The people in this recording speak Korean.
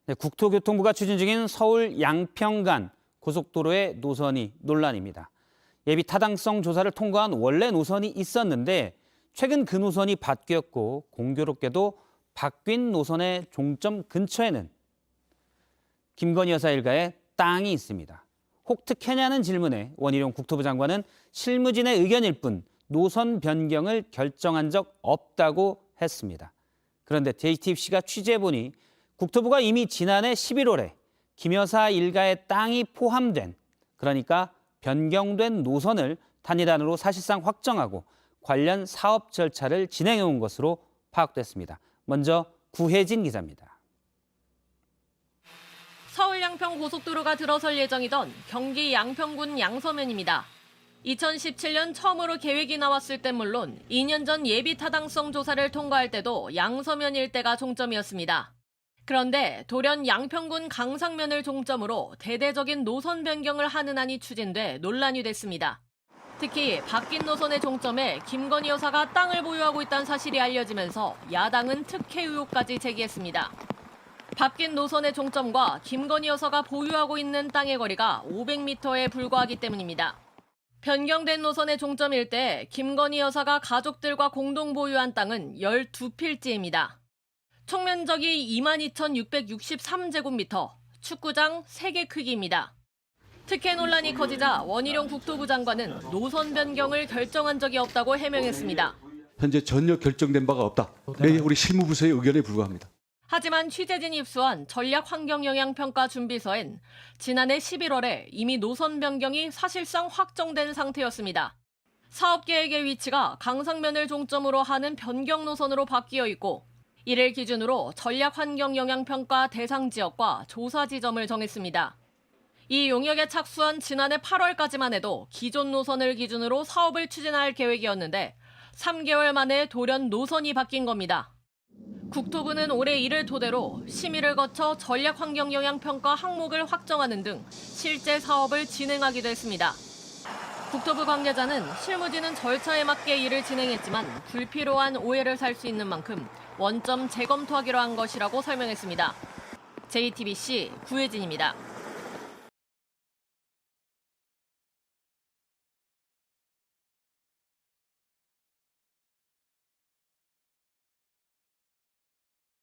네, 국토교통부가 추진 중인 서울 양평 간 고속도로의 노선이 논란입니다. 예비 타당성 조사를 통과한 원래 노선이 있었는데 최근 그 노선이 바뀌었고 공교롭게도 바뀐 노선의 종점 근처에는 김건희 여사 일가의 땅이 있습니다. 혹특해냐는 질문에 원희룡 국토부 장관은 실무진의 의견일 뿐 노선 변경을 결정한 적 없다고 했습니다. 그런데 JTBC가 취재해보니 국토부가 이미 지난해 11월에 김 여사 일가의 땅이 포함된, 그러니까 변경된 노선을 단일안으로 사실상 확정하고 관련 사업 절차를 진행해온 것으로 파악됐습니다. 먼저 구혜진 기자입니다. 서울 양평 고속도로가 들어설 예정이던 경기 양평군 양서면입니다. 2017년 처음으로 계획이 나왔을 땐 물론 2년 전 예비 타당성 조사를 통과할 때도 양서면 일대가 종점이었습니다. 그런데 돌연 양평군 강상면을 종점으로 대대적인 노선 변경을 하는 안이 추진돼 논란이 됐습니다. 특히 바뀐 노선의 종점에 김건희 여사가 땅을 보유하고 있다는 사실이 알려지면서 야당은 특혜 의혹까지 제기했습니다. 바뀐 노선의 종점과 김건희 여사가 보유하고 있는 땅의 거리가 500m에 불과하기 때문입니다. 변경된 노선의 종점일 때 김건희 여사가 가족들과 공동 보유한 땅은 12필지입니다. 총 면적이 22,663제곱미터, 축구장 3개 크기입니다. 특혜 논란이 커지자 원희룡 국토부 장관은 노선 변경을 결정한 적이 없다고 해명했습니다. 현재 전혀 결정된 바가 없다. 매일 우리 실무부서의 의견에 불과합니다. 하지만 취재진이 입수한 전략환경영향평가 준비서엔 지난해 11월에 이미 노선 변경이 사실상 확정된 상태였습니다. 사업 계획의 위치가 강상면을 종점으로 하는 변경 노선으로 바뀌어 있고 이를 기준으로 전략환경영향평가 대상 지역과 조사 지점을 정했습니다. 이 용역에 착수한 지난해 8월까지만 해도 기존 노선을 기준으로 사업을 추진할 계획이었는데 3개월 만에 돌연 노선이 바뀐 겁니다. 국토부는 올해 이를 토대로 심의를 거쳐 전략환경영향평가 항목을 확정하는 등 실제 사업을 진행하기도 했습니다. 국토부 관계자는 실무진은 절차에 맞게 일을 진행했지만 불필요한 오해를 살 수 있는 만큼 원점 재검토하기로 한 것이라고 설명했습니다. JTBC 구혜진입니다.